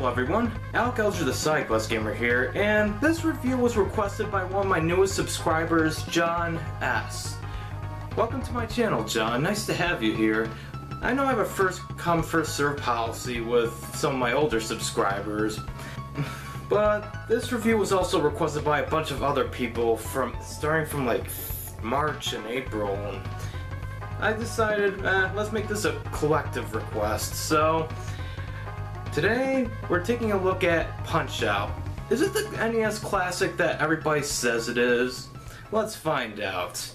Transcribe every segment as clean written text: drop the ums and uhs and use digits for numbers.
Hello everyone, Alec the Side Bus Gamer here, and this review was requested by one of my newest subscribers, John S. Welcome to my channel, John. Nice to have you here. I know I have a first come, first serve policy with some of my older subscribers, but this review was also requested by a bunch of other people starting from like March and April, and I decided, let's make this a collective request. So today, we're taking a look at Punch-Out! Is it the NES classic that everybody says it is? Let's find out.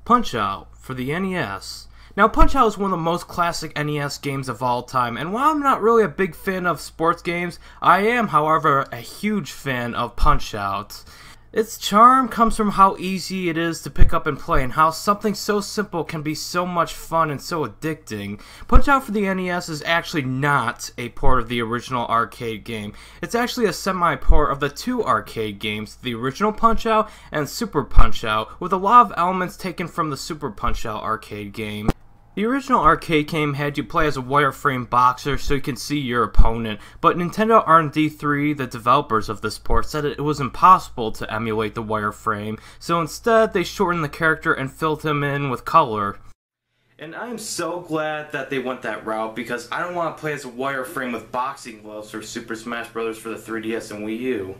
Punch-Out! For the NES. Now, Punch-Out! Is one of the most classic NES games of all time, and while I'm not really a big fan of sports games, I am, however, a huge fan of Punch-Out! Its charm comes from how easy it is to pick up and play, and how something so simple can be so much fun and so addicting. Punch-Out! For the NES is actually not a port of the original arcade game. It's actually a semi-port of the two arcade games, the original Punch-Out! And Super Punch-Out!, with a lot of elements taken from the Super Punch-Out! Arcade game. The original arcade game had you play as a wireframe boxer so you can see your opponent, but Nintendo R&D 3, the developers of this port, said it was impossible to emulate the wireframe, so instead they shortened the character and filled him in with color. And I am so glad that they went that route, because I don't want to play as a wireframe with boxing gloves for Super Smash Bros. For the 3DS and Wii U.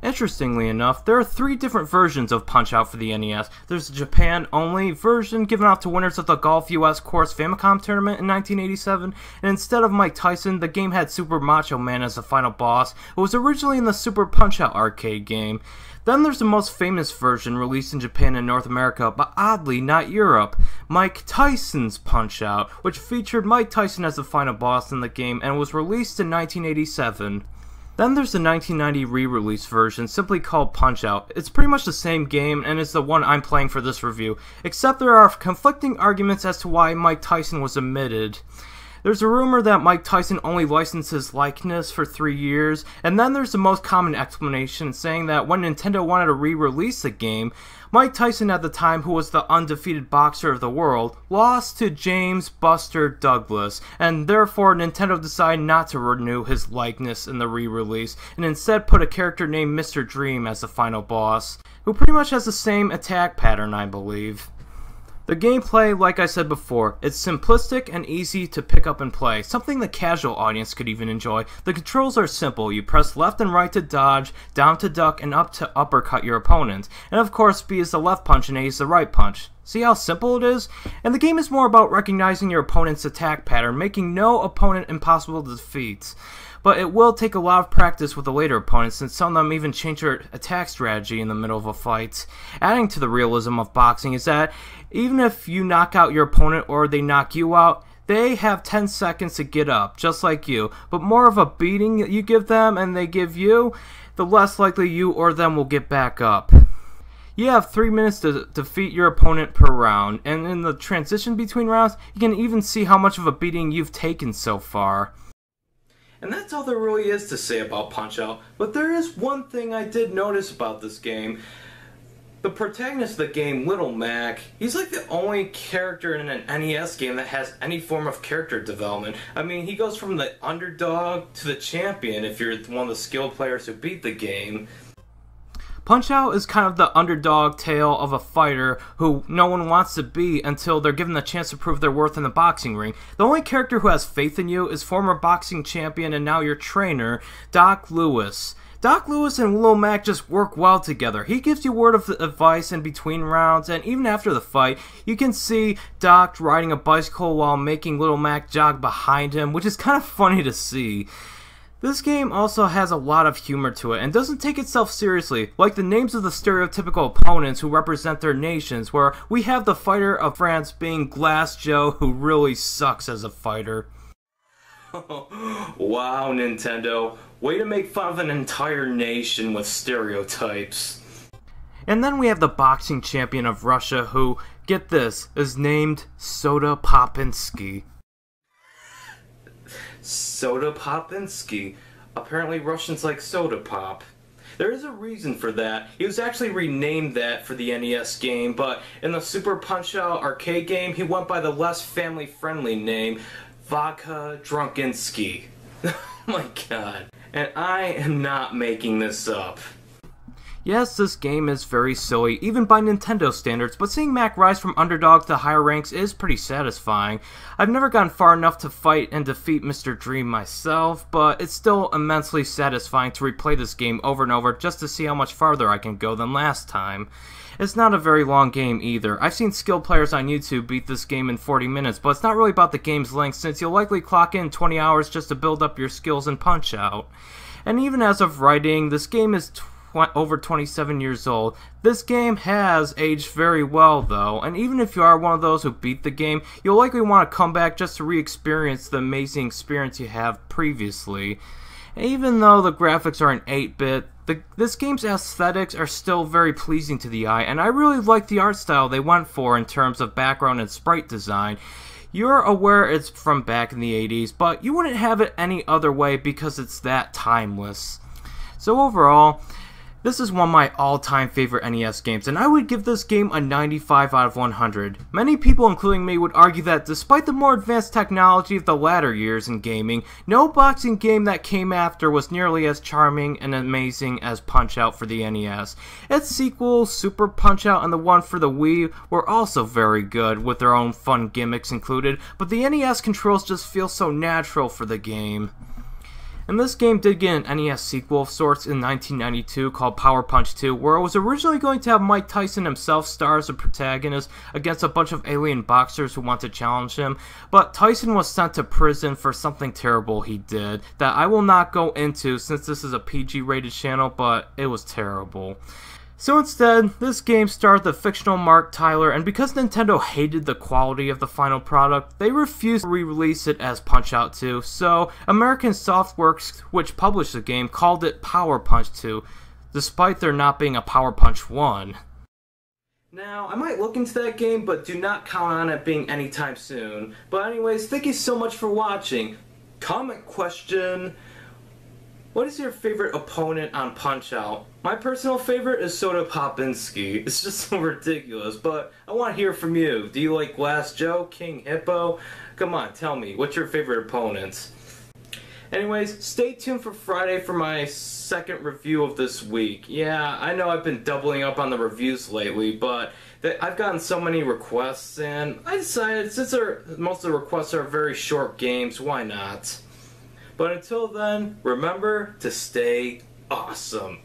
Interestingly enough, there are three different versions of Punch-Out! For the NES. There's a Japan-only version given out to winners of the Golf US Course Famicom Tournament in 1987, and instead of Mike Tyson, the game had Super Macho Man as the final boss, who was originally in the Super Punch-Out! Arcade game. Then there's the most famous version released in Japan and North America, but oddly not Europe, Mike Tyson's Punch-Out!, which featured Mike Tyson as the final boss in the game and was released in 1987. Then there's the 1990 re-release version, simply called Punch-Out! It's pretty much the same game, and it's the one I'm playing for this review, except there are conflicting arguments as to why Mike Tyson was omitted. There's a rumor that Mike Tyson only licensed his likeness for 3 years, and then there's the most common explanation saying that when Nintendo wanted to re-release the game, Mike Tyson at the time, who was the undefeated boxer of the world, lost to James Buster Douglas, and therefore Nintendo decided not to renew his likeness in the re-release, and instead put a character named Mr. Dream as the final boss, who pretty much has the same attack pattern, I believe. The gameplay, like I said before, it's simplistic and easy to pick up and play, something the casual audience could even enjoy. The controls are simple. You press left and right to dodge, down to duck, and up to uppercut your opponent. And of course, B is the left punch and A is the right punch. See how simple it is? And the game is more about recognizing your opponent's attack pattern, making no opponent impossible to defeat. But it will take a lot of practice with the later opponents, since some of them even change their attack strategy in the middle of a fight. Adding to the realism of boxing is that even if you knock out your opponent or they knock you out, they have 10 seconds to get up, just like you. But more of a beating you give them and they give you, the less likely you or them will get back up. You have 3 minutes to defeat your opponent per round, and in the transition between rounds, you can even see how much of a beating you've taken so far. And that's all there really is to say about Punch-Out!, but there is one thing I did notice about this game. The protagonist of the game, Little Mac, he's like the only character in an NES game that has any form of character development. I mean, he goes from the underdog to the champion if you're one of the skilled players who beat the game. Punch-Out! Is kind of the underdog tale of a fighter who no one wants to be until they're given the chance to prove their worth in the boxing ring. The only character who has faith in you is former boxing champion and now your trainer, Doc Lewis. Doc Lewis and Little Mac just work well together. He gives you word of advice in between rounds, and even after the fight, you can see Doc riding a bicycle while making Little Mac jog behind him, which is kind of funny to see. This game also has a lot of humor to it and doesn't take itself seriously, like the names of the stereotypical opponents who represent their nations, where we have the fighter of France being Glass Joe, who really sucks as a fighter. Wow, Nintendo. Way to make fun of an entire nation with stereotypes. And then we have the boxing champion of Russia who, get this, is named Soda Popinski. Soda Popinski. Apparently Russians like soda pop. There is a reason for that. He was actually renamed that for the NES game, but in the Super Punch-Out! Arcade game, he went by the less family-friendly name, Vodka Drunkinski. Oh my god. And I am not making this up. Yes, this game is very silly, even by Nintendo standards, but seeing Mac rise from underdog to higher ranks is pretty satisfying. I've never gone far enough to fight and defeat Mr. Dream myself, but it's still immensely satisfying to replay this game over and over just to see how much farther I can go than last time. It's not a very long game either. I've seen skilled players on YouTube beat this game in 40 minutes, but it's not really about the game's length since you'll likely clock in 20 hours just to build up your skills and Punch-Out. And even as of writing, this game is over 27 years old. This game has aged very well though, and even if you are one of those who beat the game, you'll likely want to come back just to re-experience the amazing experience you have previously. Even though the graphics are in 8-bit, this game's aesthetics are still very pleasing to the eye, and I really like the art style they went for in terms of background and sprite design. You're aware it's from back in the 80s, but you wouldn't have it any other way because it's that timeless. So overall, this is one of my all-time favorite NES games, and I would give this game a 95 out of 100. Many people, including me, would argue that despite the more advanced technology of the latter years in gaming, no boxing game that came after was nearly as charming and amazing as Punch-Out for the NES. Its sequels, Super Punch-Out and the one for the Wii, were also very good, with their own fun gimmicks included, but the NES controls just feel so natural for the game. And this game did get an NES sequel of sorts in 1992 called Power Punch 2, where it was originally going to have Mike Tyson himself star as a protagonist against a bunch of alien boxers who want to challenge him, but Tyson was sent to prison for something terrible he did that I will not go into since this is a PG-rated channel, but it was terrible. So instead, this game starred the fictional Mark Tyler, and because Nintendo hated the quality of the final product, they refused to re-release it as Punch-Out 2, so American Softworks, which published the game, called it Power Punch 2, despite there not being a Power Punch 1. Now, I might look into that game, but do not count on it being anytime soon. But anyways, thank you so much for watching. Comment question: what is your favorite opponent on Punch-Out? My personal favorite is Soda Popinski. It's just so ridiculous, but I want to hear from you. Do you like Glass Joe, King Hippo? Come on, tell me, what's your favorite opponent? Anyways, stay tuned for Friday for my second review of this week. Yeah, I know I've been doubling up on the reviews lately, but I've gotten so many requests, and I decided since most of the requests are very short games, why not? But until then, remember to stay awesome.